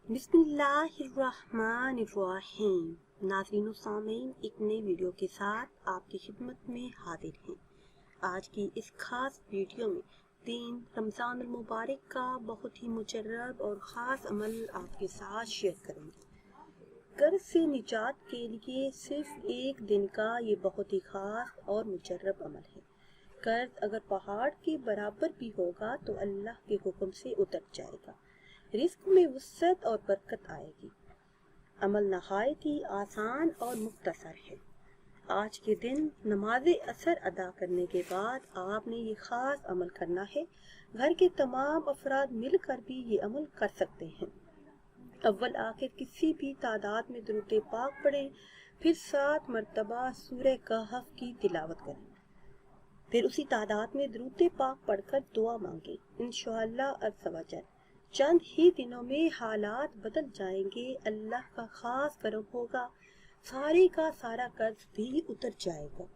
बिस्मिल्लाहिर्रहमानिर्रहीम। नाज़रीन व सामीन, एक नई वीडियो के साथ आपकी खिदमत में हाजिर हैं। आज की इस खास वीडियो में दिन रमज़ान मुबारक का बहुत ही मुजर्रब और ख़ास अमल आपके साथ शेयर करेंगे। कर्ज से निजात के लिए सिर्फ एक दिन का ये बहुत ही ख़ास और मुजर्रब अमल है। कर्ज अगर पहाड़ के बराबर भी होगा तो अल्लाह के हुक्म से उतर जाएगा। रिस्क में वुसअत और बरकत आएगी। अमल नहायत ही आसान और मुख्तसर है। आज के दिन नमाज असर अदा करने के बाद आपने ये ख़ास अमल करना है। घर के तमाम अफराद मिलकर भी ये अमल कर सकते हैं। अव्वल आखिर किसी भी तादाद में दुरूद पाक पढ़ें, फिर 7 मरतबा सूरह कहफ की तिलावत करें, फिर उसी तादाद में दुरूद पाक पढ़कर दुआ मांगे। इंशाअल्लाह अज़्ज़ व जल चंद ही दिनों में हालात बदल जाएंगे। अल्लाह का खास करम होगा, सारे का सारा कर्ज भी उतर जाएगा।